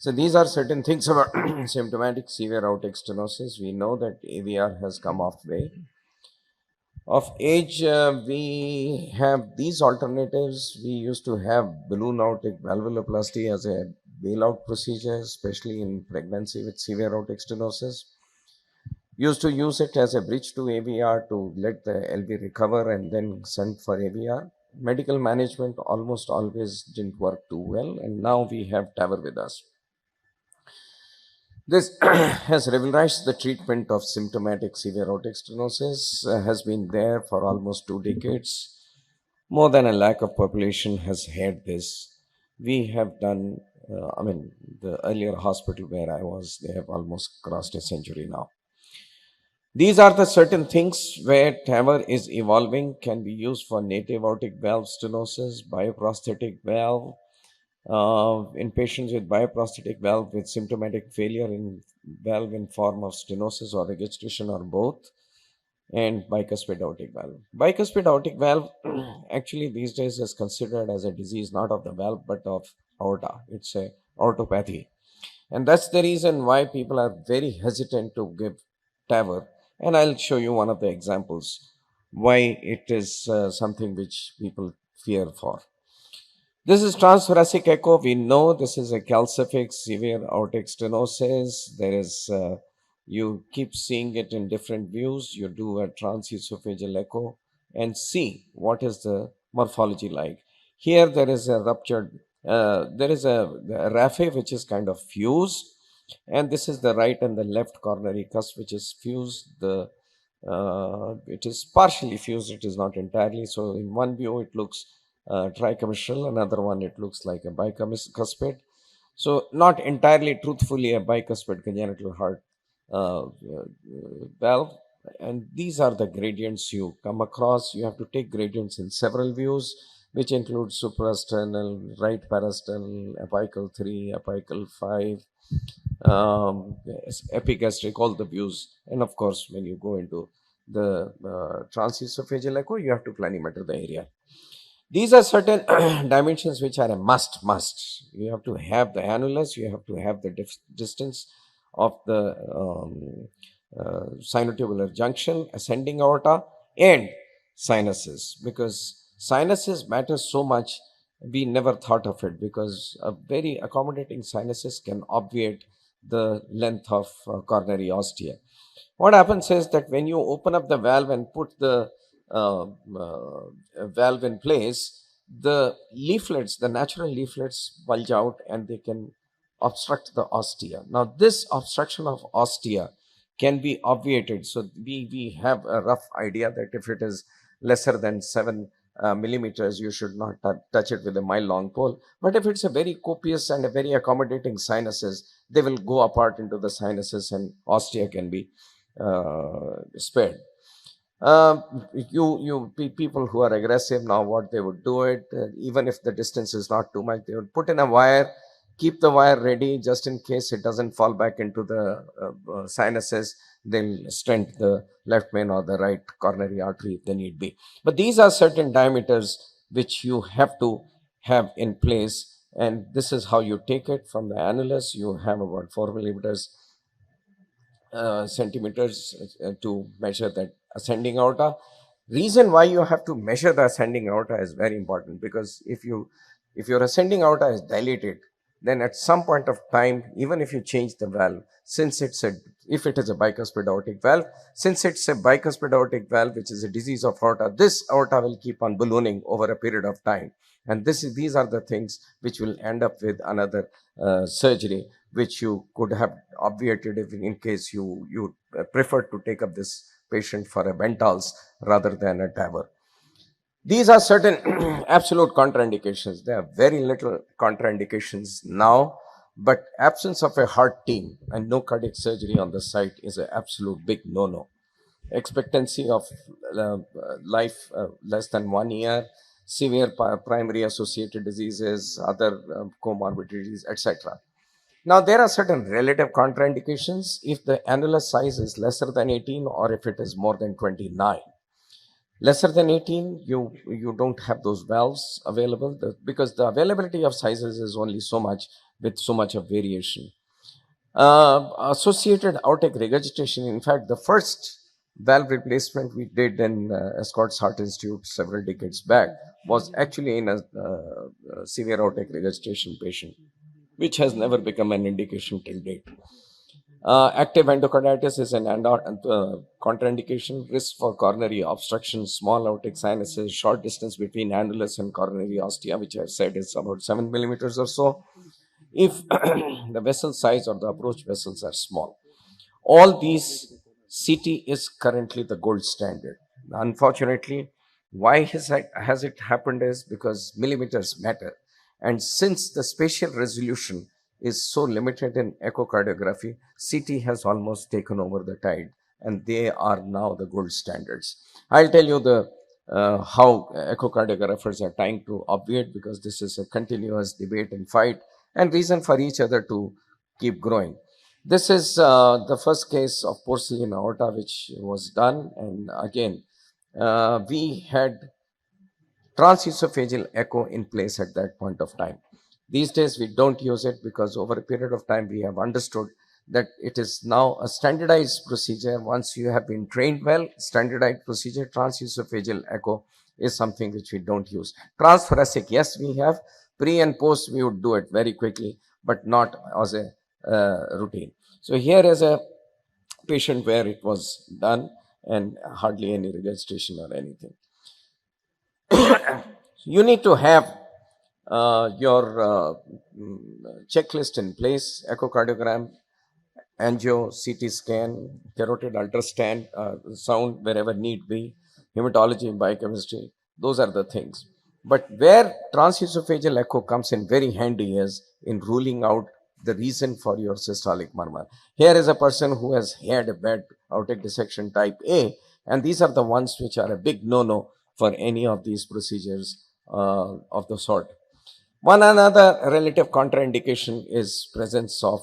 So these are certain things about symptomatic severe aortic stenosis. We know that AVR has come off way. Of age, we have these alternatives. We used to have balloon aortic valvuloplasty as a bailout procedure, especially in pregnancy with severe aortic stenosis. Used to use it as a bridge to AVR to let the LV recover and then send for AVR. Medical management almost always didn't work too well, and now we have TAVR with us. This has revolutionized the treatment of symptomatic severe aortic stenosis, has been there for almost 2 decades. More than a lakh of population has had this. We have done, the earlier hospital where I was, they have almost crossed a century now. These are the certain things where TAVR is evolving, can be used for native aortic valve stenosis, bioprosthetic valve, in patients with bioprosthetic valve with symptomatic failure in valve in form of stenosis or registration or both, and bicuspid aortic valve. Bicuspid aortic valve actually these days is considered as a disease not of the valve but of aorta. It's a aortopathy. And that's the reason why people are very hesitant to give TAVR. And I'll show you one of the examples why it is something which people fear for. This is transthoracic echo. We know this is a calcific severe aortic stenosis. There is, you keep seeing it in different views. You do a transesophageal echo and see what is the morphology like. Here there is a ruptured, there is a raphe which is kind of fused, and this is the right and the left coronary cusp which is fused. It is partially fused, it is not entirely. So in one view it looks tricommissural, another one it looks like a bicuspid. So not entirely truthfully a bicuspid congenital heart valve. And these are the gradients you come across. You have to take gradients in several views, which include suprasternal, right parasternal, apical 3, apical 5, epigastric, all the views. And of course, when you go into the transesophageal echo, you have to planimeter the area. These are certain dimensions which are a must. You have to have the annulus, you have to have the distance of the sinotubular junction, ascending aorta, and sinuses, because sinuses matter so much. We never thought of it because a very accommodating sinuses can obviate the length of coronary ostia. What happens is that when you open up the valve and put the valve in place, the leaflets, the natural leaflets bulge out and they can obstruct the ostia. Now, this obstruction of ostia can be obviated. So we have a rough idea that if it is lesser than 7 millimeters, you should not touch it with a mile long pole. But if it's a very copious and a very accommodating sinuses, they will go apart into the sinuses and ostia can be spared. People who are aggressive now, what they would do it, even if the distance is not too much, they would put in a wire, keep the wire ready just in case it doesn't fall back into the sinuses. They'll stent the left main or the right coronary artery if they need be. But these are certain diameters which you have to have in place, and this is how you take it from the annulus. You have about 4 millimeters centimeters to measure that ascending aorta. Reason why you have to measure the ascending aorta is very important, because if your ascending aorta is dilated, then at some point of time, even if you change the valve, if it is a bicuspid aortic valve, since it's a bicuspid aortic valve, which is a disease of aorta, this aorta will keep on ballooning over a period of time. And these are the things which will end up with another surgery, which you could have obviated if in case you prefer to take up this patient for a Bentals rather than a TAVR. These are certain absolute contraindications. There are very little contraindications now, but absence of a heart team and no cardiac surgery on the site is an absolute big no-no. Expectancy of life less than 1 year, severe primary associated diseases, other comorbidities, etc. Now, there are certain relative contraindications if the annulus size is lesser than 18 or if it is more than 29. Lesser than 18, you don't have those valves available because the availability of sizes is only so much. with so much of variation. Associated aortic regurgitation, in fact, the first valve replacement we did in Escorts Heart Institute several decades back was actually in a severe aortic regurgitation patient, which has never become an indication till date. Active endocarditis is an contraindication. Risk for coronary obstruction, small aortic sinuses, short distance between annulus and coronary ostia, which I've said is about 7 millimeters or so. If the vessel size or the approach vessels are small, all these, CT is currently the gold standard. Unfortunately, why has it happened is because millimeters matter. And since the spatial resolution is so limited in echocardiography, CT has almost taken over the tide, and they are now the gold standards. I'll tell you the how echocardiographers are trying to obviate, because this is a continuous debate and fight and reason for each other to keep growing. This is the first case of porcelain aorta which was done, and again, we had transesophageal echo in place at that point of time. These days, we don't use it because over a period of time, we have understood that it is now a standardized procedure. Once you have been trained well, standardized procedure, transesophageal echo is something which we don't use. Transthoracic, yes, we have. Pre and post, we would do it very quickly, but not as a routine. So here is a patient where it was done and hardly any registration or anything. You need to have your checklist in place: echocardiogram, angio, CT scan, carotid ultrasound, sound wherever need be, hematology, biochemistry. Those are the things. But where transesophageal echo comes in very handy is in ruling out the reason for your systolic murmur. Here is a person who has had a bad aortic dissection type A, and these are the ones which are a big no-no for any of these procedures of the sort. One another relative contraindication is presence of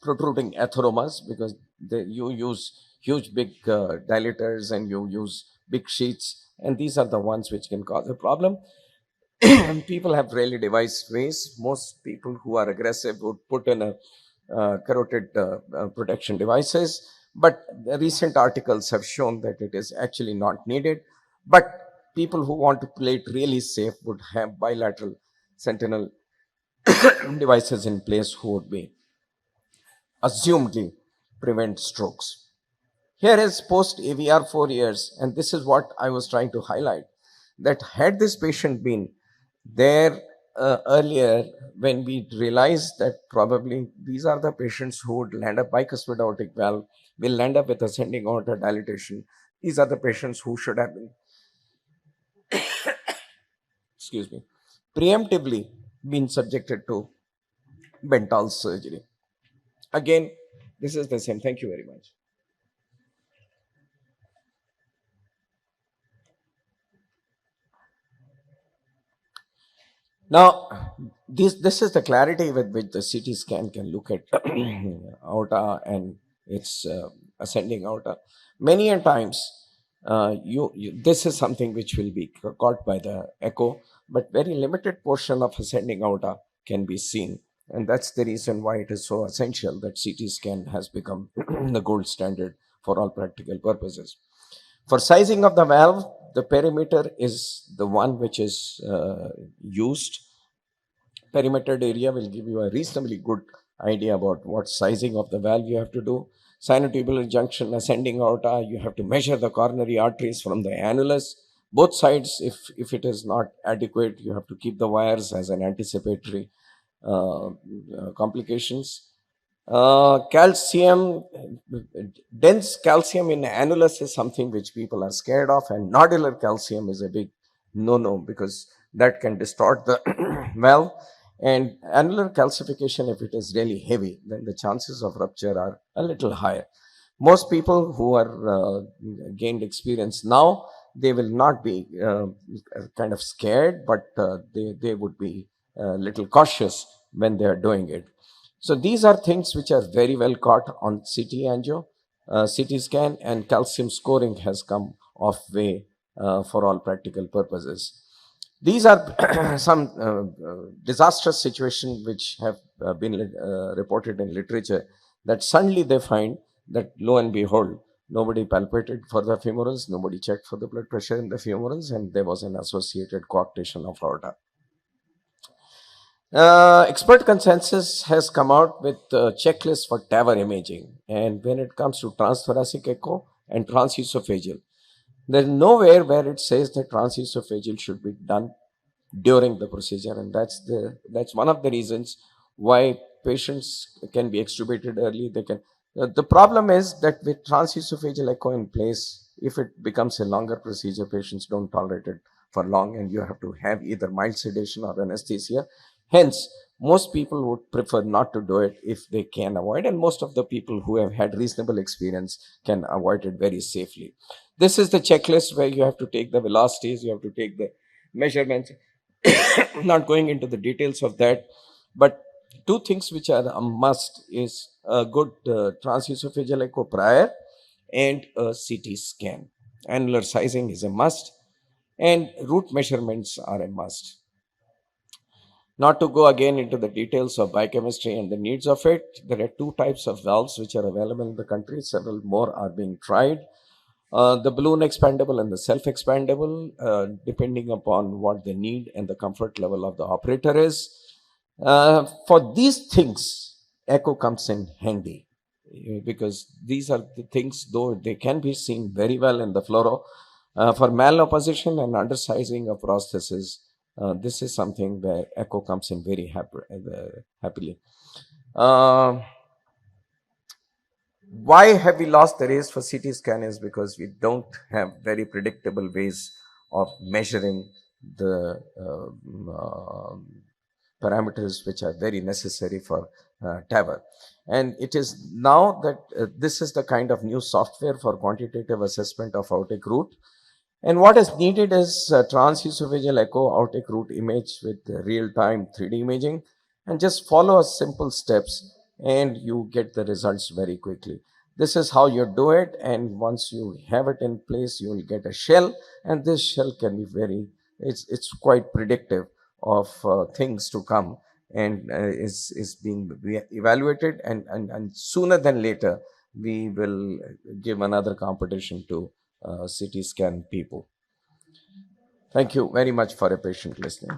protruding atheromas, because you use huge big dilators and you use big sheets, and these are the ones which can cause a problem. People have really devised ways. Most people who are aggressive would put in a carotid protection devices, but the recent articles have shown that it is actually not needed. But people who want to play it really safe would have bilateral sentinel devices in place who would be assumedly prevent strokes. Here is post AVR 4 years, and this is what I was trying to highlight, that had this patient been there earlier, when we realized that probably these are the patients who would land up bicuspid aortic valve, will land up with ascending aorta dilatation. These are the patients who should have been, excuse me, preemptively been subjected to Bentall surgery. Again, this is the same. Thank you very much. Now, this is the clarity with which the CT scan can look at aorta and its ascending aorta. Many a times, this is something which will be caught by the echo, but very limited portion of ascending aorta can be seen, and that's the reason why it is so essential that CT scan has become the gold standard for all practical purposes. For sizing of the valve, the perimeter is the one which is used. Perimetered area will give you a reasonably good idea about what sizing of the valve you have to do. Sinotubular junction, ascending aorta, you have to measure the coronary arteries from the annulus. Both sides, if it is not adequate, you have to keep the wires as an anticipatory complications. Calcium, dense calcium in annulus is something which people are scared of, and nodular calcium is a big no-no because that can distort the valve. And annular calcification, if it is really heavy, then the chances of rupture are a little higher. Most people who are gained experience now, they will not be kind of scared, but they would be a little cautious when they are doing it. So these are things which are very well caught on CT angio, CT scan, and calcium scoring has come off way for all practical purposes. These are some disastrous situations which have been reported in literature, that suddenly they find that, lo and behold, nobody palpated for the femorals, nobody checked for the blood pressure in the femorals, and there was an associated coarctation of aorta. Expert consensus has come out with a checklist for TAVR imaging, and when it comes to transthoracic echo and transesophageal, there's nowhere where it says that transesophageal should be done during the procedure, and that's one of the reasons why patients can be extubated early. They can. The problem is that with transesophageal echo in place, if it becomes a longer procedure, patients don't tolerate it for long, and you have to have either mild sedation or anesthesia. Hence, most people would prefer not to do it if they can avoid, and most of the people who have had reasonable experience can avoid it very safely. This is the checklist where you have to take the velocities, you have to take the measurements. Not going into the details of that, but two things which are a must is a good transesophageal echo prior, and a CT scan. Annular sizing is a must, and root measurements are a must. Not to go again into the details of biochemistry and the needs of it, there are two types of valves which are available in the country. Several more are being tried. The balloon expandable and the self expandable, depending upon what the need and the comfort level of the operator is. For these things, echo comes in handy, because these are the things, though they can be seen very well in the fluoro. For malopposition and undersizing of prosthesis, this is something where echo comes in very happily. Uh, why have we lost the race for CT scan is because we don't have very predictable ways of measuring the parameters which are very necessary for TAVR. And it is now that this is the kind of new software for quantitative assessment of aortic root, and what is needed is transesophageal echo aortic root image with real-time 3D imaging, and just follow a simple steps and you get the results very quickly. This is how you do it, and once you have it in place, you will get a shell, and this shell can be it's quite predictive of things to come, and is being evaluated, and sooner than later we will give another competition to CT scan people. Thank you very much for your patient listening.